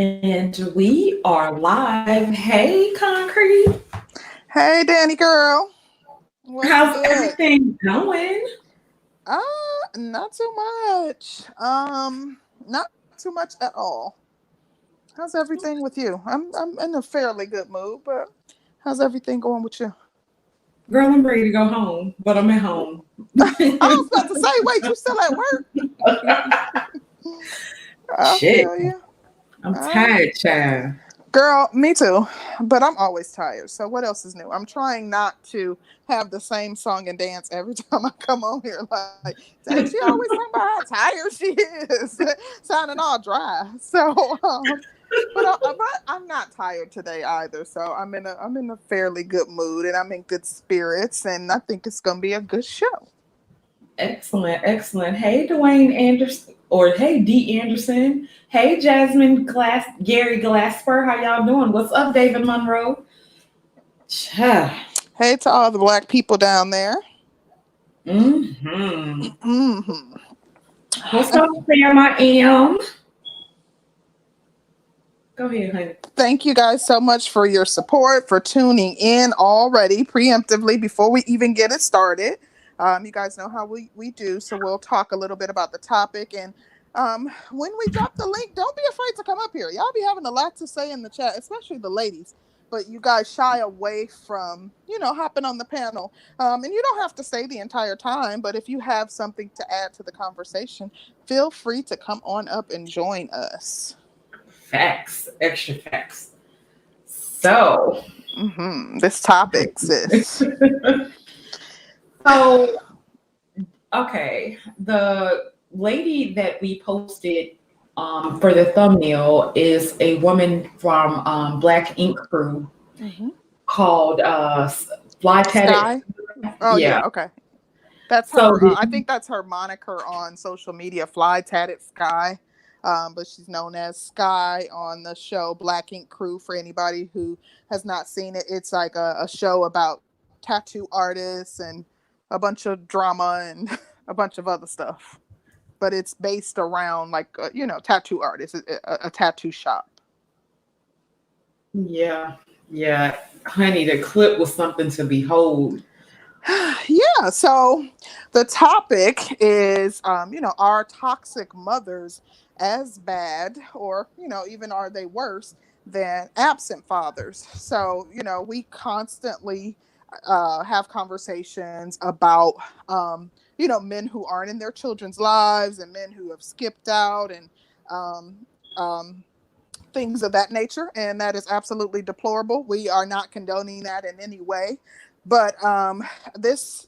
And we are live. Hey, Concrete. Hey, Danny girl. What's How's good? everything going? Not too much. Not too much at all. How's everything with you? I'm in a fairly good mood, but how's everything going with you? Girl, I'm ready to go home, but I'm at home. I was about to say, wait, you still at work? I Shit. feel you. I'm Uh, tired, child. Girl, me too. But I'm always tired. So what else is new? I'm trying not to have the same song and dance every time I come on here. Like, dang, she always talking about how tired she is, sounding all dry. So, but I'm not tired today either. So I'm in a fairly good mood and I'm in good spirits, and I think it's gonna be a good show. Excellent, excellent. Hey, Dwayne Anderson, or hey, D. Anderson. Hey, Jasmine Gary Glasper. How y'all doing? What's up, David Monroe? Cha. Hey to all the black people down there. Mm-hmm. Hmm. What's up, Sam? I am. Go ahead, honey. Thank you guys so much for your support, for tuning in already preemptively before we even get it started. You guys know how we do, so we'll talk a little bit about the topic. And when we drop the link, don't be afraid to come up here. Y'all be having a lot to say in the chat, especially the ladies. But you guys shy away from, hopping on the panel. And you don't have to stay the entire time, but if you have something to add to the conversation, feel free to come on up and join us. Facts, extra facts. So, This topic, sis. so okay, the lady that we posted for the thumbnail is a woman from Black Ink Crew Mm-hmm. called Flytatted. Skye. Oh Yeah. yeah, okay. That's So her. did I think that's her moniker on social media. Fly tatted Skye. But she's known as Skye on the show Black Ink Crew. For anybody who has not seen it, it's like a show about tattoo artists and a bunch of drama and a bunch of other stuff. But it's based around like tattoo artists, a tattoo shop. yeah, yeah, honey, the clip was something to behold. Yeah, so the topic is are toxic mothers as bad, or even are they worse than absent fathers? So we constantly have conversations about men who aren't in their children's lives and men who have skipped out, and um, um, things of that nature, and that is absolutely deplorable. We are not condoning that in any way. But this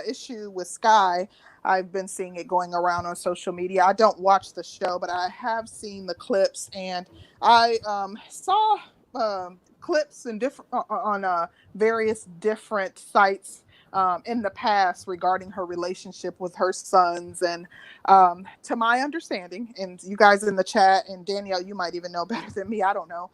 issue with Skye, I've been seeing it going around on social media. I don't watch the show, but I have seen the clips, and I saw clips in different on various different sites in the past regarding her relationship with her sons. And to my understanding, and you guys in the chat, and Danielle, you might even know better than me, I don't know.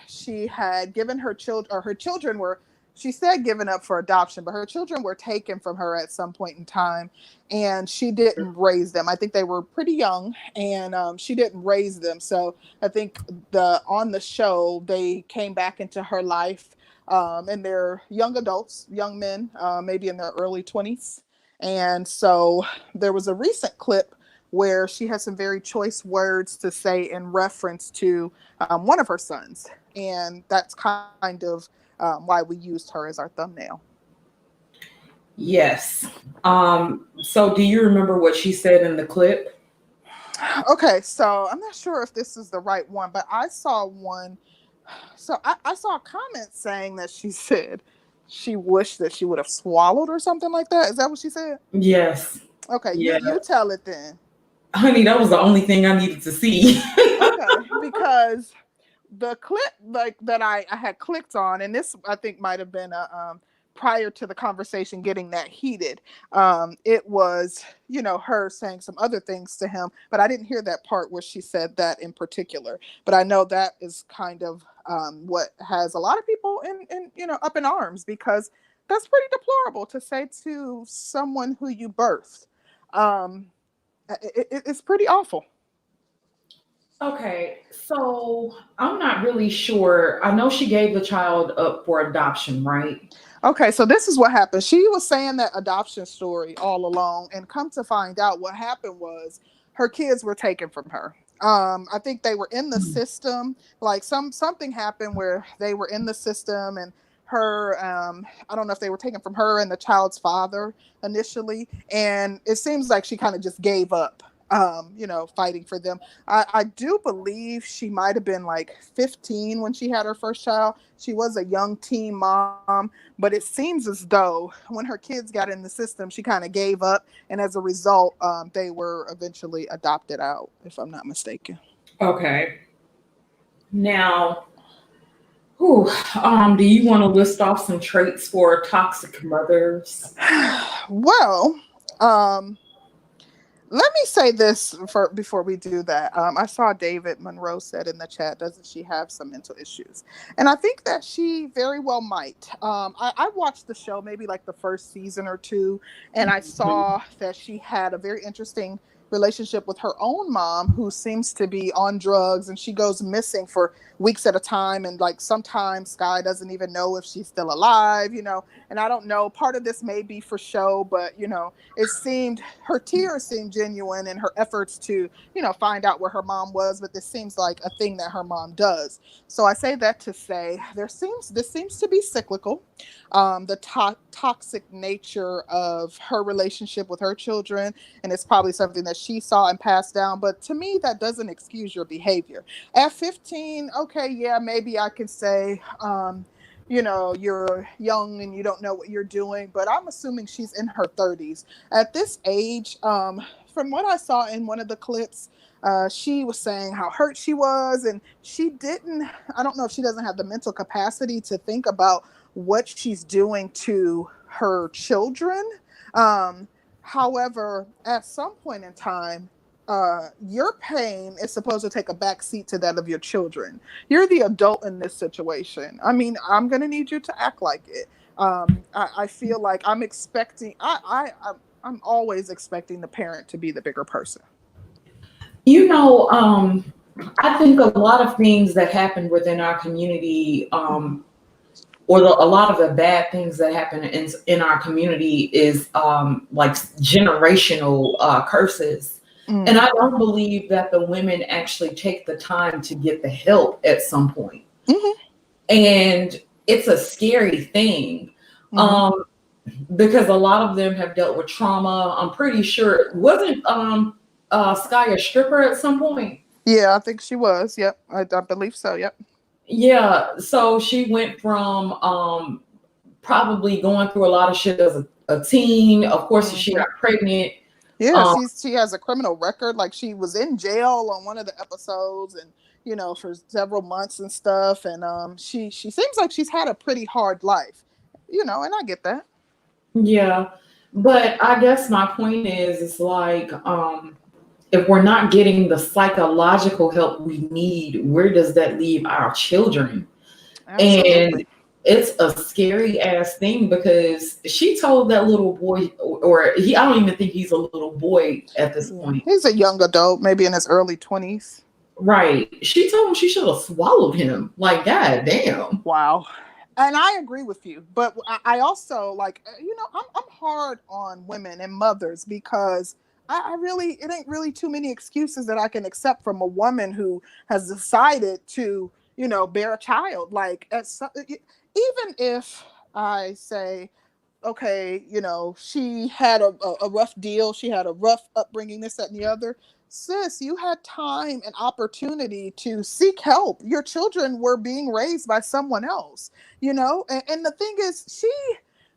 She had given her children, or her children were, she said given up for adoption, but her children were taken from her at some point in time, and she didn't raise them. I think they were pretty young, and she didn't raise them. So I think on the show they came back into her life, and they're young adults, young men, maybe in their early 20s. And so there was a recent clip where she had some very choice words to say in reference to one of her sons. And that's kind of why we used her as our thumbnail. Yes. So do you remember what she said in the clip? Okay, so I'm not sure if this is the right one, but I saw one. So I saw a comment saying that she said she wished that she would have swallowed or something like that. Is that what she said? Yes. Okay, you Yeah. you tell it then. Honey, that was the only thing I needed to see. Okay, because the clip like that I had clicked on, and this I think might have been a prior to the conversation getting that heated. It was her saying some other things to him, but I didn't hear that part where she said that in particular. But I know that is kind of what has a lot of people in up in arms, because that's pretty deplorable to say to someone who you birthed. Um, it's pretty awful. Okay, so I'm not really sure. I know she gave the child up for adoption, right? Okay, so this is what happened. She was saying that adoption story all along, and come to find out, what happened was her kids were taken from her. I think they were in the system. Like something happened where they were in the system, and her I don't know if they were taken from her and the child's father initially, and it seems like she kind of just gave up. Fighting for them. I do believe she might have been like 15 when she had her first child. She was a young teen mom, but it seems as though when her kids got in the system, she kind of gave up, and as a result, they were eventually adopted out, if I'm not mistaken. Okay. Now, do you want to list off some traits for toxic mothers? Well, um, let me say this before we do that. I saw David Monroe said in the chat, doesn't she have some mental issues? And I think that she very well might. I watched the show maybe like the first season or two, and I saw that she had a very interesting relationship with her own mom, who seems to be on drugs, and she goes missing for weeks at a time, and like sometimes Skye doesn't even know if she's still alive. And I don't know, part of this may be for show, but it seemed, her tears seemed genuine in her efforts to find out where her mom was, but this seems like a thing that her mom does. So I say that to say this seems to be cyclical. The toxic nature of her relationship with her children, and it's probably something that she saw and passed down, but to me that doesn't excuse your behavior at 15. Okay, yeah, maybe I can say you're young and you don't know what you're doing, but I'm assuming she's in her 30s at this age. From what I saw in one of the clips, she was saying how hurt she was, and I don't know if she doesn't have the mental capacity to think about what she's doing to her children. However, at some point in time, your pain is supposed to take a back seat to that of your children. You're the adult in this situation. I mean, I'm going to need you to act like it. I feel like I'm expecting, I'm always expecting the parent to be the bigger person. I think a lot of things that happen within our community, a lot of the bad things that happen in our community is like generational curses. And I don't believe that the women actually take the time to get the help at some point. And it's a scary thing. Because a lot of them have dealt with trauma. I'm pretty sure, wasn't Skye a stripper at some point? Yeah, I think she was. Yep, I believe so. Yep. Yeah, so she went from probably going through a lot of shit as a teen. Of course, she got pregnant. Yeah, she has a criminal record. Like, she was in jail on one of the episodes, and for several months and stuff. And she seems like she's had a pretty hard life. And I get that. Yeah, but I guess my point is, it's like, if we're not getting the psychological help we need, where does that leave our children? Absolutely. And it's a scary ass thing, because she told that little boy, or I don't even think he's a little boy at this point. He's a young adult, maybe in his early 20s. Right. She told him she should have swallowed him. Like, god damn. Wow. And I agree with you, but I also I'm hard on women and mothers, because it ain't really too many excuses that I can accept from a woman who has decided to bear a child. Like, even if I say, okay, she had a rough deal, she had a rough upbringing, this, that, and the other. Sis, you had time and opportunity to seek help. Your children were being raised by someone else, and the thing is, she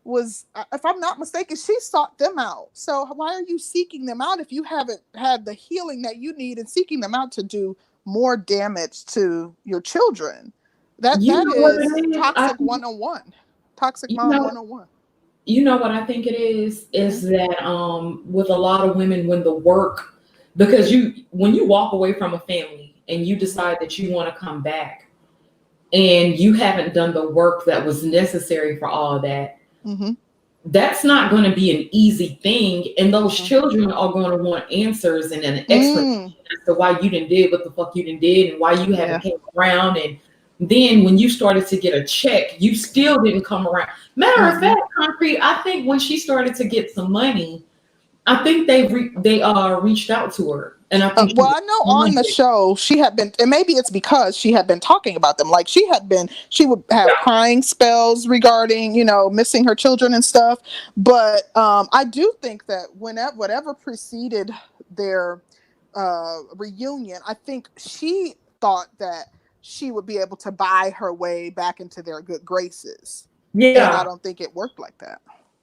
was, if I'm not mistaken, she sought them out. So why are you seeking them out if you haven't had the healing that you need, and seeking them out to do more damage to your children? That is toxic 101. Toxic mom 101. You know what I think it is that with a lot of women, when the work, because when you walk away from a family and you decide that you want to come back, and you haven't done the work that was necessary for all of that, that's not going to be an easy thing, and those Mhm. children are going to want answers and an explanation Mm. as to why you didn't did what the fuck you didn't did and why you haven't Yeah. came around. And then when you started to get a check, you still didn't come around. Matter of Mhm. fact, Concrete, I think when she started to get some money, I think they reached out to her, and I think she Well, I know on the responded. show she had been, and maybe it's because she had been talking about them. Like she would have Yeah, crying spells regarding, missing her children and stuff. But I do think that whenever whatever preceded their reunion, I think she thought that she would be able to buy her way back into their good graces, and I yeah. don't think it worked like that.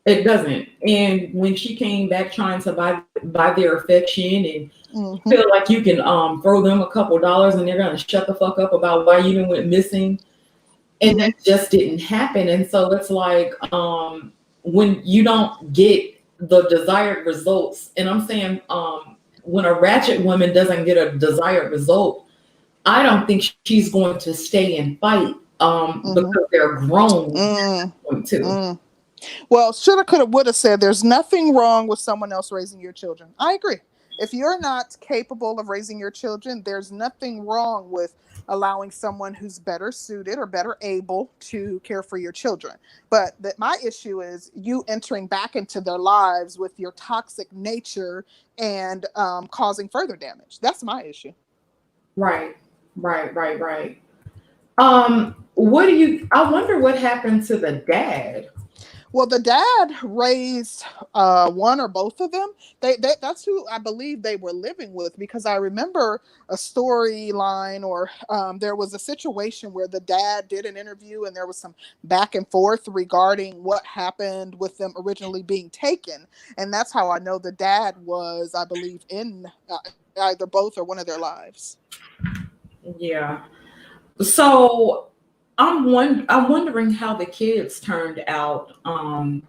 It doesn't. And when she came back trying to buy their affection, and Hmm. feel like you can throw them a couple dollars and they're gonna shut the fuck up about why you went missing, and Hmm. that just didn't happen. And so it's like when you don't get the desired results, and I'm saying when a ratchet woman doesn't get a desired result, I don't think she's going to stay and fight Hmm. because they're grown Mm. to. Mm. Well, shoulda, coulda, woulda said there's nothing wrong with someone else raising your children. I agree. If you're not capable of raising your children, there's nothing wrong with allowing someone who's better suited or better able to care for your children. But that my issue is you entering back into their lives with your toxic nature and causing further damage. That's my issue. Right, right. What do you? I wonder what happened to the dad. Well, the dad raised one or both of them. That's who I believe they were living with, because I remember a storyline, or there was a situation where the dad did an interview and there was some back and forth regarding what happened with them originally being taken, and that's how I know the dad was, I believe, in either both or one of their lives. Yeah. So I'm wondering how the kids turned out. In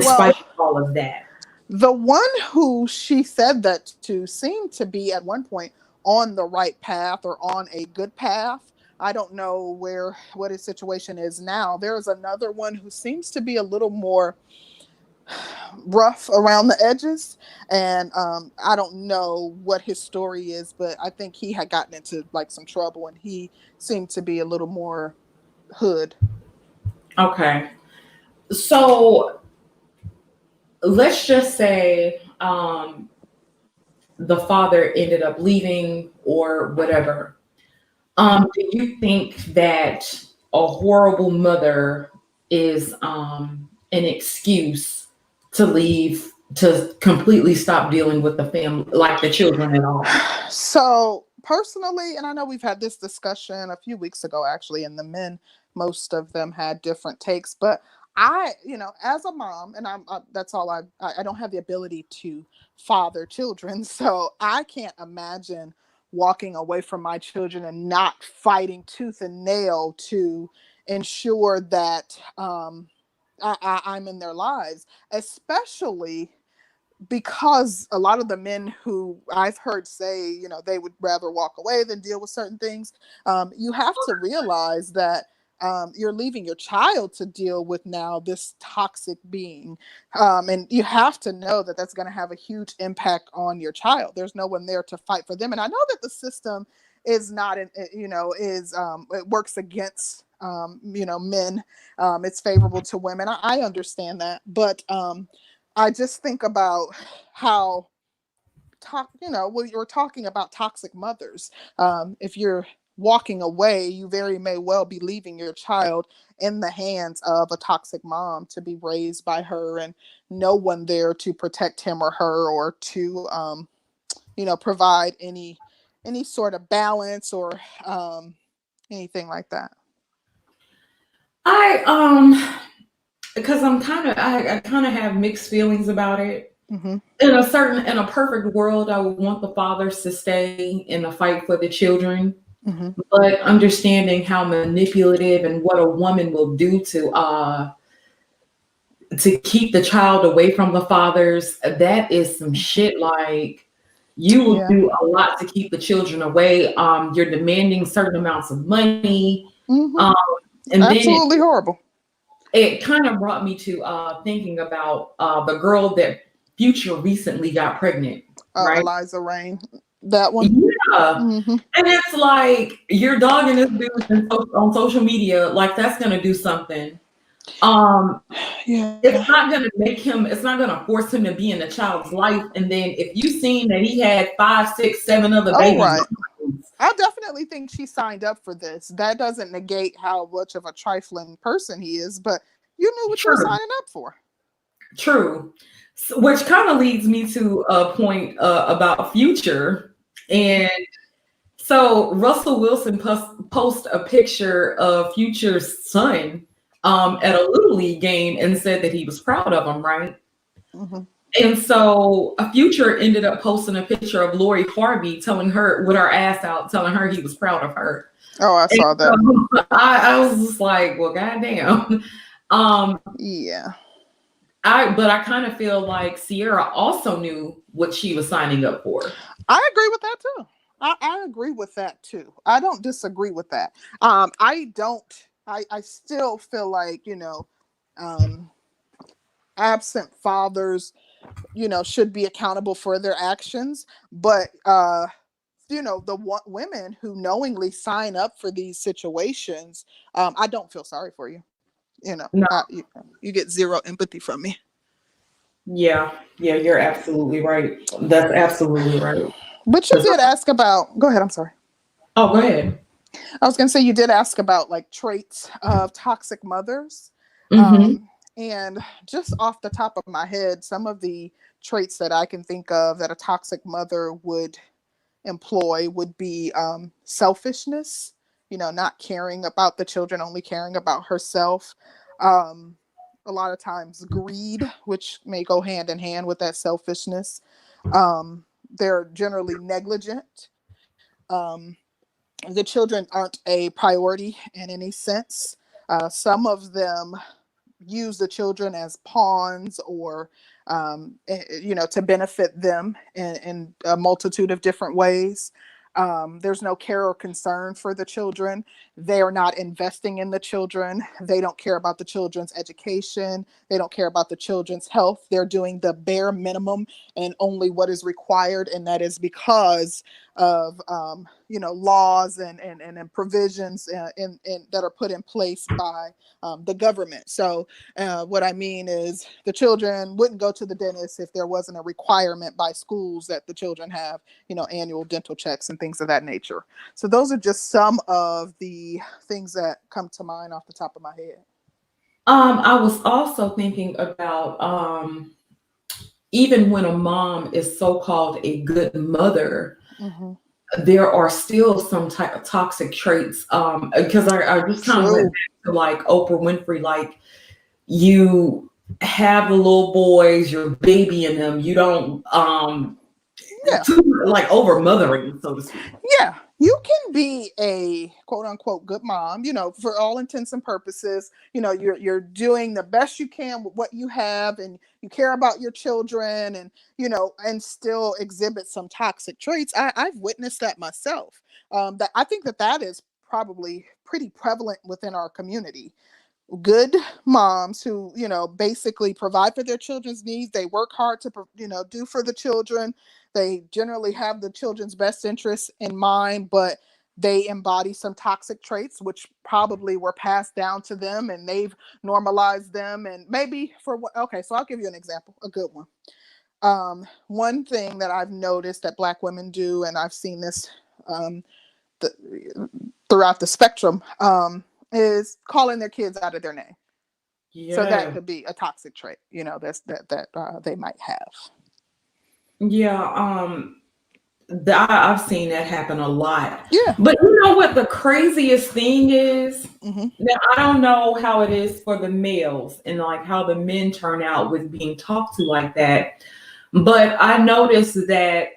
spite Well, of all of that. the one who she said that to seemed to be at one point on the right path or on a good path. I don't know what his situation is now. There's another one who seems to be a little more rough around the edges, and I don't know what his story is, but I think he had gotten into like some trouble, and he seemed to be a little more hood. Okay. So let's just say the father ended up leaving or whatever. Mhm. Do you think that a horrible mother is an excuse to leave, to completely stop dealing with the family, like the children at all? So personally, and I know we've had this discussion a few weeks ago actually, and the men, most of them had different takes, but as a mom, and that's all I don't have the ability to father children, so I can't imagine walking away from my children and not fighting tooth and nail to ensure that I'm in their lives, especially because a lot of the men who I've heard say, they would rather walk away than deal with certain things. You have to realize that you're leaving your child to deal with now this toxic being. And you have to know that that's going to have a huge impact on your child. There's no one there to fight for them. And I know that the system is not, it works against, men. It's favorable to women. I understand that. But, I just think about how when you're talking about toxic mothers, if you're walking away, you very may well be leaving your child in the hands of a toxic mom to be raised by her, and no one there to protect him or her, or to provide any sort of balance, or anything like that. I because I kind of have mixed feelings about it. Hmm. In a perfect world, I would want the fathers to stay in the fight for the children, Hmm. but understanding how manipulative and what a woman will do to keep the child away from the fathers, that is some Hmm. shit. Like, you will Yeah. do a lot to keep the children away. You're demanding certain amounts of money, Hmm. um, and then Absolutely horrible. it kind of brought me to thinking about the girl that Future recently got pregnant, right? Eliza Rain, that one. Yeah. Hmm. And it's like you're dogging this dude on social media, like that's gonna do something. Um, Yeah. it's not gonna make him, it's not gonna force him to be in the child's life. And then if you seen that he had 5, 6, 7 other Oh, babies, right. I definitely think she signed up for this. That doesn't negate how much of a trifling person he is, but you knew what you were true, signing up for. true. Which kind of leads me to a point about Future. And so Russell Wilson post a picture of Future's son at a Little League game and said that he was proud of him, right? Hmm. And so a Future ended up posting a picture of Lori Harvey telling her with her ass out, telling her he was proud of her. Oh, I saw that. So I was just like, well, goddamn. Yeah. But I kind of feel like Sierra also knew what she was signing up for. I agree with that too. I agree with that too. I don't disagree with that. I still feel like, absent fathers, should be accountable for their actions. But, women who knowingly sign up for these situations, I don't feel sorry for you. No. You get zero empathy from me. Yeah, you're absolutely right. That's absolutely right. But you did ask about, go ahead, I'm sorry. Oh, go ahead. I was going to say, you did ask about like traits of toxic mothers. Mm-hmm. And just off the top of my head, some of the traits that I can think of that a toxic mother would employ would be selfishness, not caring about the children, only caring about herself. A lot of times greed, which may go hand in hand with that selfishness. They're generally negligent. The children aren't a priority in any sense. Some of them use the children as pawns or to benefit them in a multitude of different ways. There's no care or concern for the children. They are not investing in the children. They don't care about the children's education. They don't care about the children's health. They're doing the bare minimum and only what is required, and that is because of laws and provisions that are put in place by the government. So what I mean is the children wouldn't go to the dentist if there wasn't a requirement by schools that the children have, annual dental checks and things of that nature. So those are just some of the things that come to mind off the top of my head. I was also thinking about even when a mom is so-called a good mother, Mm-hmm. there are still some type of toxic traits. Because I just kind of went back to like Oprah Winfrey, like you have the little boys, you're babying them, you don't like over mothering, so to speak. Yeah, you can be a quote unquote good mom, for all intents and purposes. You're doing the best you can with what you have, and you care about your children, and and still exhibit some toxic traits. I've witnessed that myself. That I think that is probably pretty prevalent within our community. Good moms who basically provide for their children's needs. They work hard to do for the children. They generally have the children's best interests in mind, but they embody some toxic traits which probably were passed down to them, and they've normalized them. And maybe so I'll give you an example, a good one. One thing that I've noticed that Black women do, and I've seen this throughout the spectrum, is calling their kids out of their name. Yeah. So that could be a toxic trait, that they might have. Yeah, I've seen that happen a lot. Yeah. But you know what the craziest thing is? Mm-hmm. Now, I don't know how it is for the males and like how the men turn out with being talked to like that. But I noticed that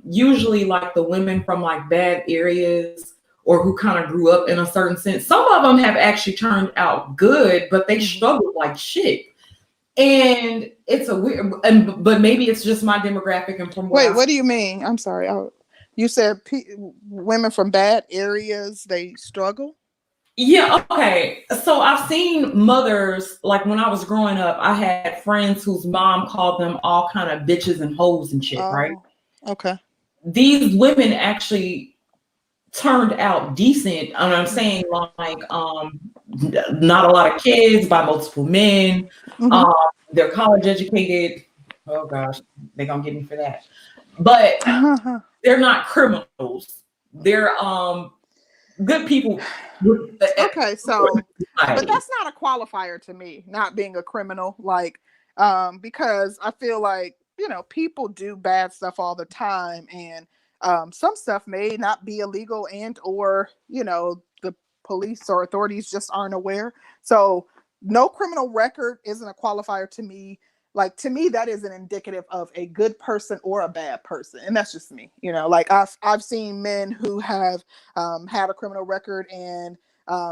usually like the women from like bad areas or who kind of grew up in a certain sense, some of them have actually turned out good, but they struggled like shit. And it's a weird, but maybe it's just my demographic and from what do you mean? I'm sorry. You said women from bad areas, they struggle? Yeah, okay. So I've seen mothers, like when I was growing up, I had friends whose mom called them all kind of bitches and hoes and shit, right? Oh, okay. These women actually turned out decent. And I'm saying like not a lot of kids by multiple men. Mm-hmm. Um, they're college educated. Oh gosh, they're gonna get me for that. But they're not criminals. They're good people with Okay, so, but that's not a qualifier to me, not being a criminal, like, because I feel like, people do bad stuff all the time, and some stuff may not be illegal, and or the police or authorities just aren't aware. So no criminal record isn't a qualifier to me. Like, to me, that is an indicative of a good person or a bad person, and that's just me. Like, I've seen men who have had a criminal record, and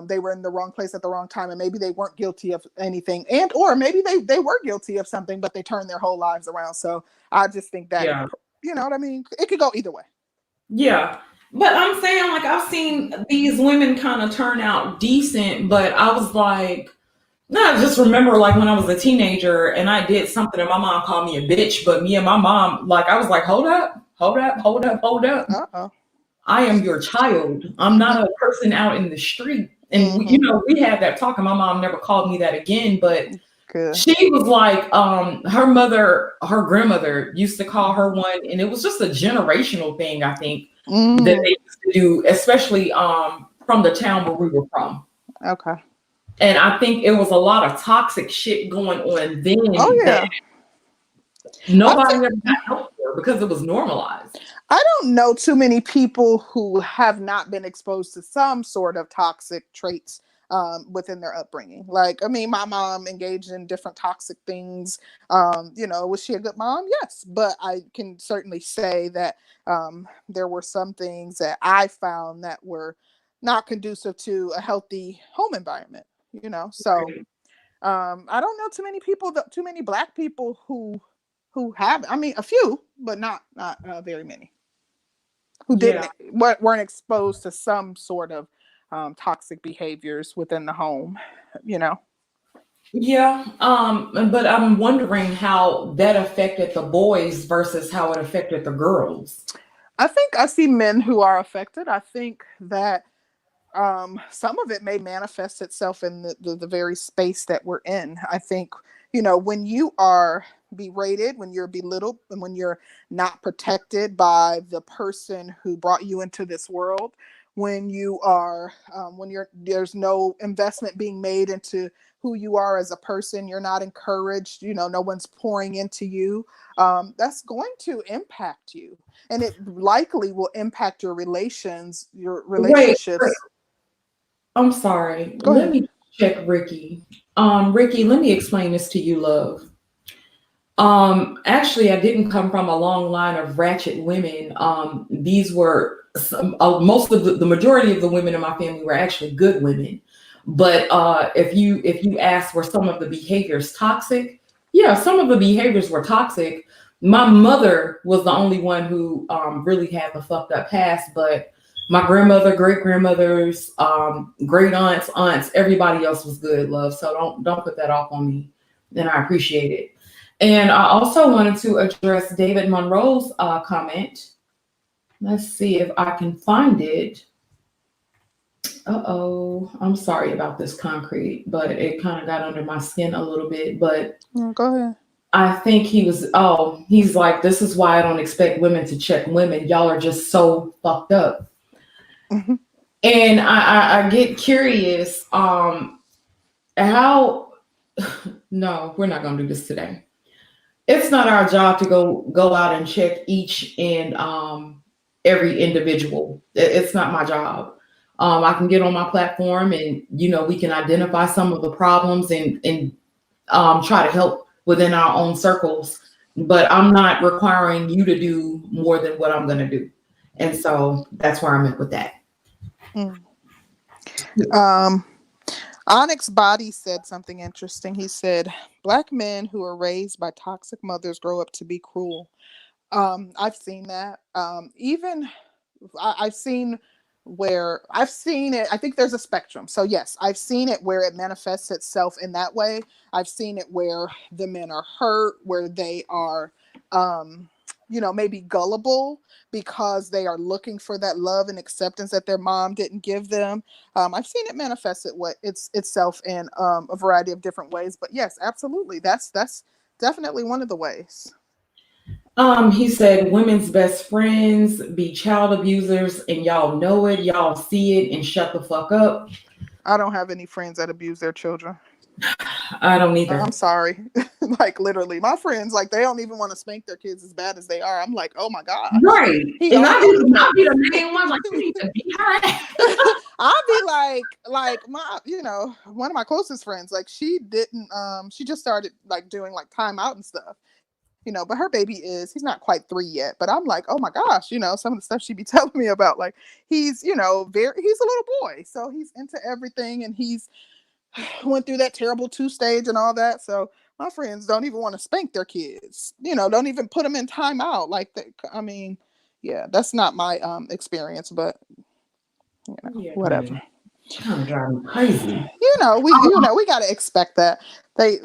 they were in the wrong place at the wrong time, and maybe they weren't guilty of anything, and or maybe they were guilty of something, but they turned their whole lives around. So I just think that, yeah. you know what I mean, it could go either way. Yeah. But I'm saying, like, I've seen these women kind of turn out decent, but I was like, no, I just remember, like, when I was a teenager and I did something and my mom called me a bitch, but me and my mom, like, I was like, hold up, hold up, hold up, hold up. Uh-oh. I am your child. I'm not a person out in the street. And, we had that talk, and my mom never called me that again, but Good. she was like, her grandmother used to call her one, and it was just a generational thing, I think, that they used to do, especially from the town where we were from. Okay. And I think it was a lot of toxic shit going on then Oh that yeah. nobody ever got help for because it was normalized. I don't know too many people who have not been exposed to some sort of toxic traits within their upbringing. Like, I mean, my mom engaged in different toxic things. Was she a good mom? Yes. But I can certainly say that there were some things that I found that were not conducive to a healthy home environment, So I don't know too many people, too many Black people who have, I mean, a few, but not very many, who Yeah. weren't exposed to some sort of toxic behaviors within the home, Yeah. But I'm wondering how that affected the boys versus how it affected the girls. I think I see men who are affected. I think that some of it may manifest itself in the very space that we're in. I think, when you are berated, when you're belittled, and when you're not protected by the person who brought you into this world, when you are, there's no investment being made into who you are as a person, you're not encouraged, no one's pouring into you, that's going to impact you. And it likely will impact your Wait, relationships. I'm sorry. Go Let ahead. me check Ricky. Ricky, let me explain this to you, love. Actually, I didn't come from a long line of ratchet women. These were most of the majority of the women in my family were actually good women. But if you ask were some of the behaviors toxic, yeah, some of the behaviors were toxic. My mother was the only one who really had the fucked up past, but my grandmother, great grandmothers, great aunts, everybody else was good, love. So don't put that off on me. And I appreciate it. And I also wanted to address David Monroe's comment. Let's see if I can find it. Uh-oh, I'm sorry about this concrete, but it kind of got under my skin a little bit. But Go ahead. I think he's like, this is why I don't expect women to check women. Y'all are just so fucked up. Mm-hmm. And I get curious, how, no, we're not going to do this today. It's not our job to go out and check each and every individual. It's not my job. I can get on my platform and we can identify some of the problems and try to help within our own circles. But I'm not requiring you to do more than what I'm going to do. And so that's where I'm at with that. Onyx Body said something interesting. He said, Black men who are raised by toxic mothers grow up to be cruel. I've seen that. I've seen where I've seen it. I think there's a spectrum. So yes, I've seen it where it manifests itself in that way. I've seen it where the men are hurt, where they are, maybe gullible because they are looking for that love and acceptance that their mom didn't give them. I've seen it manifest itself in a variety of different ways. But yes, absolutely, that's definitely one of the ways. He said women's best friends be child abusers and y'all know it, y'all see it, and shut the fuck up. I don't have any friends that abuse their children. I don't I'm either. sorry. Like literally, my friends, like they don't even want to spank their kids as bad as they are. I'm like, oh my gosh, Right. he And all over the I place. be the main one, like, you need to be her ass. I'll be like my, one of my closest friends, like she didn't, she just started like doing like time out and stuff, but her baby he's not quite 3 yet, but I'm like, oh my gosh, some of the stuff she be telling me about, like he's, he's a little boy, so he's into everything, and he's went through that terrible 2-stage and all that. So my friends don't even want to spank their kids, don't even put them in timeout. Like that. I mean, yeah, that's not my experience, but Yeah, whatever. kind of drive me crazy. We got to expect that. They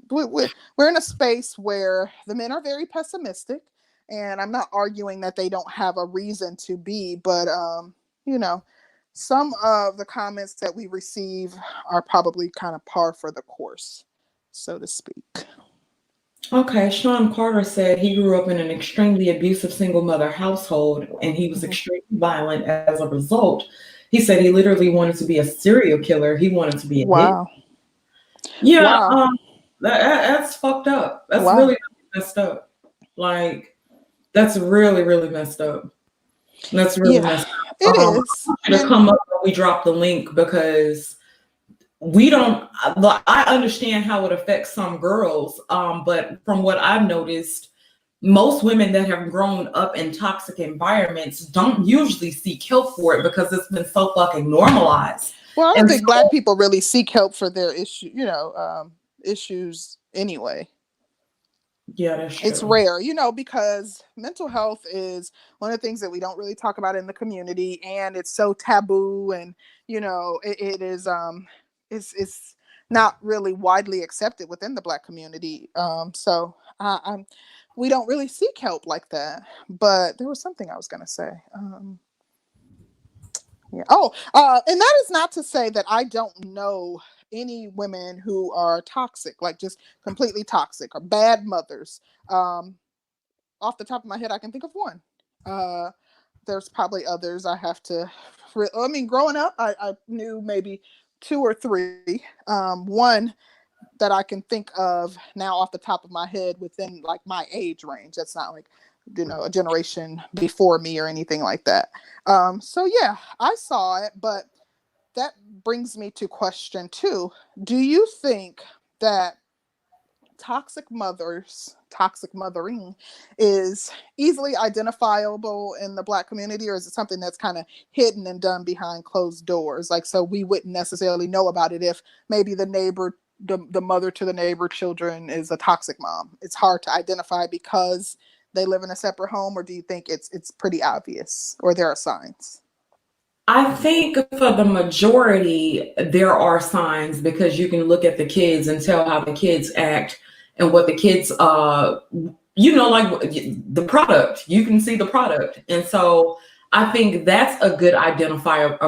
we're in a space where the men are very pessimistic, and I'm not arguing that they don't have a reason to be, but you know, some of the comments that we receive are probably kind of par for the course, so to speak. Okay, Sean Carter said he grew up in an extremely abusive single mother household and he was Mhm. extremely violent as a result. He said he literally wanted to be a serial killer. He wanted to be a hit. Wow. Yeah, Wow. that's fucked up. That's Wow. really messed up. Like, that's really, really messed up. That's really Yeah, messed it up. I is. want you to And come up when we drop the link because we don't, I understand how it affects some girls, but from what I've noticed, most women that have grown up in toxic environments don't usually seek help for it because it's been so fucking normalized. well, I don't And think so, Black people really seek help for their issues anyway. yeah, that's It's true. rare, because mental health is one of the things that we don't really talk about in the community, and it's so taboo, and it is it's not really widely accepted within the Black community. So I'm we don't really seek help like that. But there was something I was gonna say. Yeah. Oh, and that is not to say that I don't know any women who are toxic, like just completely toxic or bad mothers. Off the top of my head, I can think of one. Uh, there's probably others. I have to. I mean, growing up, I knew maybe two or three. One that I can think of now off the top of my head within like my age range. That's not like a generation before me or anything like that. So yeah, I saw it, but that brings me to question two. Do you think that toxic mothering is easily identifiable in the Black community, or is it something that's kind of hidden and done behind closed doors, like so we wouldn't necessarily know about it if maybe the mother to the neighbor children is a toxic mom? It's hard to identify because they live in a separate home, or do you think it's pretty obvious, or there are signs? I think for the majority, there are signs because you can look at the kids and tell how the kids act and what the kids, like the product. You can see the product, and so I think that's a good identifier,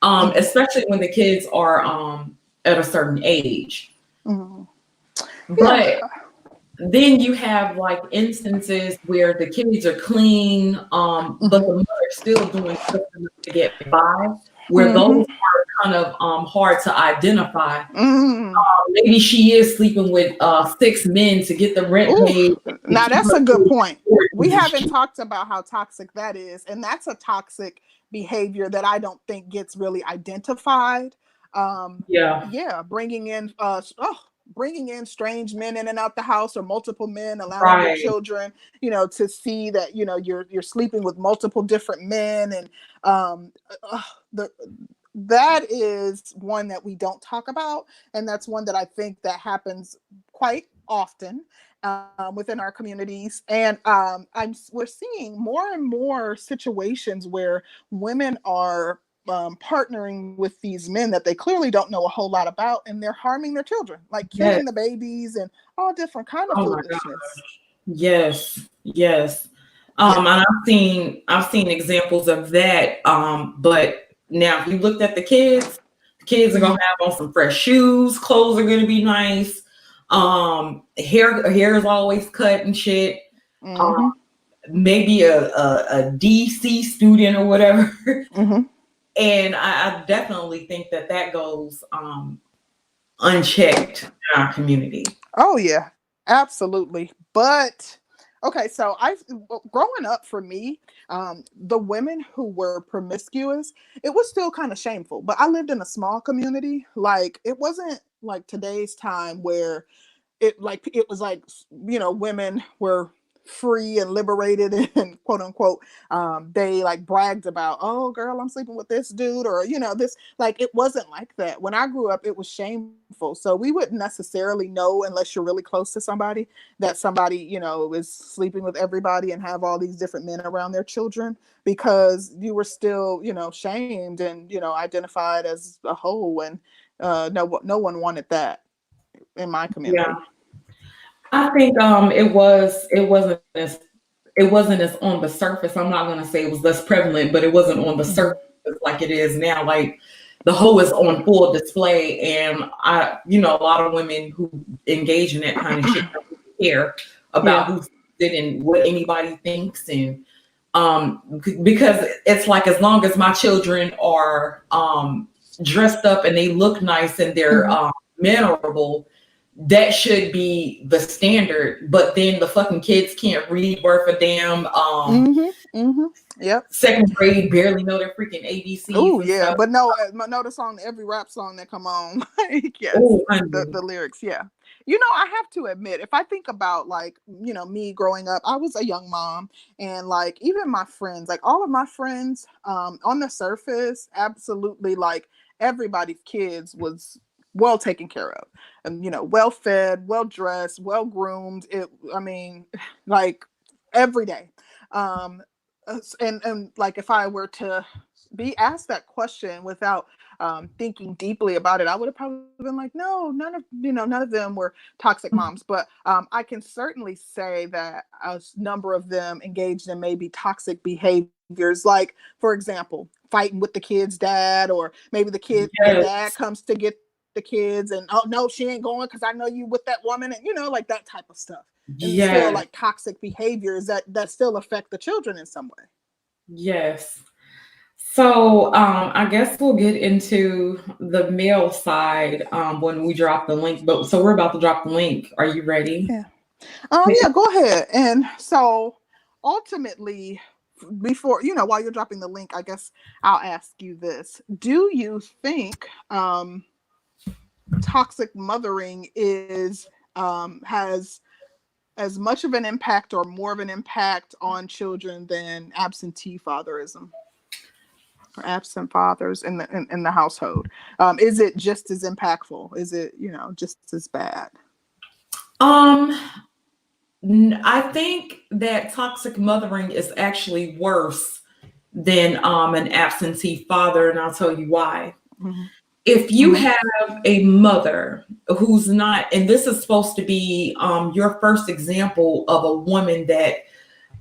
Mm-hmm. especially when the kids are at a certain age. Mm-hmm. Yeah. But then you have like instances where the kids are clean, but Mm-hmm. the mother's still doing stuff to get by, where Mm-hmm. those are kind of hard to identify. Mm-hmm. Maybe she is sleeping with 6 men to get the rent Ooh, paid and now keep that's her a good food point. and We this haven't shit. talked about how toxic that is, and that's a toxic behavior that I don't think gets really identified. Yeah, Yeah, bringing in strange men in and out the house, or multiple men, allowing your right. children, to see that you're sleeping with multiple different men, and uh, the that is one that we don't talk about, and that's one that I think that happens quite often within our communities, and we're seeing more and more situations where women are partnering with these men that they clearly don't know a whole lot about, and they're harming their children, like Yes. killing the babies and all different kind of Oh my foolishness. gosh. Yes. Yes. Yeah. And I've seen examples of that. But now if you looked at the kids are gonna have on some fresh shoes, clothes are gonna be nice. Hair is always cut and shit. Um, Mm-hmm. maybe a DC student or whatever. Mm-hmm. And I definitely think that goes unchecked in our community. Oh yeah, absolutely. But okay, so I growing up for me, the women who were promiscuous, it was still kind of shameful. But I lived in a small community. Like it wasn't like today's time where it was like, women were free and liberated and quote unquote, they like bragged about, oh girl, I'm sleeping with this dude, or this. Like it wasn't like that when I grew up. It was shameful, so we wouldn't necessarily know unless you're really close to somebody that somebody is sleeping with everybody and have all these different men around their children, because you were still shamed and identified as a hoe, and no one wanted that in my Yeah. community. I think it wasn't as on the surface. I'm not gonna say it was less prevalent, but it wasn't on the Mhm. surface like it is now. Like the hoe is on full display, and a lot of women who engage in that kind of shit don't really care about Yeah. who did and what anybody thinks, and because it's like as long as my children are dressed up and they look nice and they're Hmm. mannerable, that should be the standard. But then the fucking kids can't read worth a damn. Hmm. Hmm. Yep. Second grade barely know their freaking ABCs Oh and yeah, stuff. but no, know the song, every rap song that come on, like yes, Oh, the honey. lyrics, yeah. I have to admit, if I think about like me growing up, I was a young mom, and like even my friends, like all of my friends, on the surface, absolutely, like everybody's kids was well taken care of, and well fed, well dressed, well groomed. I mean, like every day. Um, and like if I were to be asked that question without thinking deeply about it, I would have probably been like, no, none of them were toxic moms. But I can certainly say that a number of them engaged in maybe toxic behaviors, like for example, fighting with the kid's dad, or maybe the dad Yes. comes to get the kids, and oh no, she ain't going because I know you with that woman, and like that type of stuff. And still Yes. like toxic behaviors that still affect the children in some way. Yes. So I guess we'll get into the male side when we drop the link. But so we're about to drop the link. Are you ready? Yeah. Yeah, go ahead. And so ultimately, before, while you're dropping the link, I guess I'll ask you this. Do you think toxic mothering has as much of an impact or more of an impact on children than absentee fatherism or absent fathers in the household? Is it just as impactful? Is it, just as bad? Um, I think that toxic mothering is actually worse than an absentee father, and I'll tell you why. Hmm. If you Hmm. have a mother who's not, and this is supposed to be your first example of a woman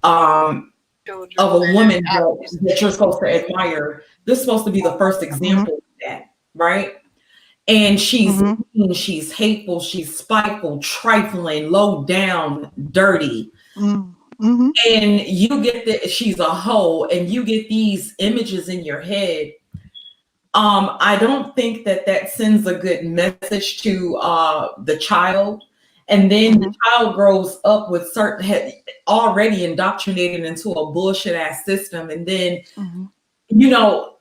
um, that you're supposed to admire. This is supposed to be the first Hmm. example of that, right? And she's Hmm. mean, she's hateful, she's spiteful, trifling, low down, dirty. Hmm. And you get that she's a hoe, and you get these images in your head. I don't think that sends a good message to the child. And then the Hmm. child grows up with already indoctrinated into a bullshit ass system. And then, Hmm.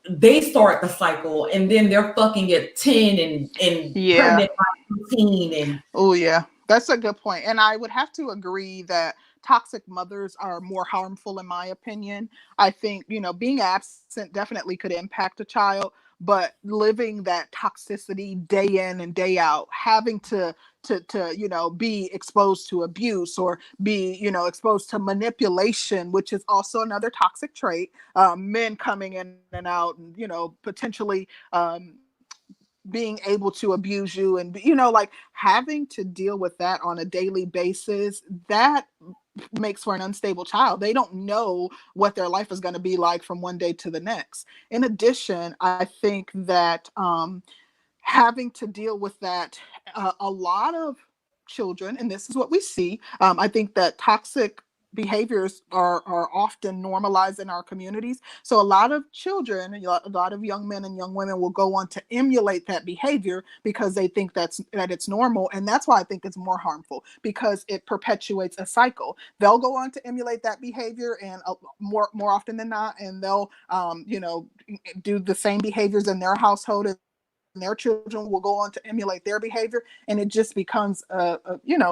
they start the cycle, and then they're fucking at 10 and Yeah. pregnant by 15. And Oh, yeah. That's a good point. And I would have to agree that toxic mothers are more harmful in my opinion. I think, being absent definitely could impact a child, but living that toxicity day in and day out, having to be exposed to abuse or be exposed to manipulation, which is also another toxic trait. Men coming in and out, and potentially being able to abuse you, and like having to deal with that on a daily basis, that makes for an unstable child. They don't know what their life is going to be like from one day to the next. In addition, I think that having to deal with that, a lot of children, and this is what we see, I think that toxic behaviors are often normalized in our communities. So a lot of children, a lot of young men and young women will go on to emulate that behavior because they think that it's normal. And that's why I think it's more harmful, because it perpetuates a cycle. They'll go on to emulate that behavior, and more often than not, and they'll do the same behaviors in their household, and their children will go on to emulate their behavior, and it just becomes a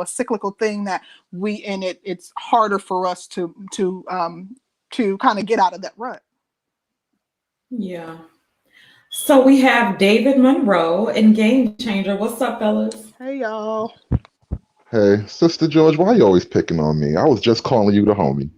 cyclical thing that it's harder for us to kind of get out of that rut. Yeah. So we have David Monroe and Game Changer. What's up, fellas? Hey y'all. Hey, Sister George, why you always picking on me? I was just calling you the homie.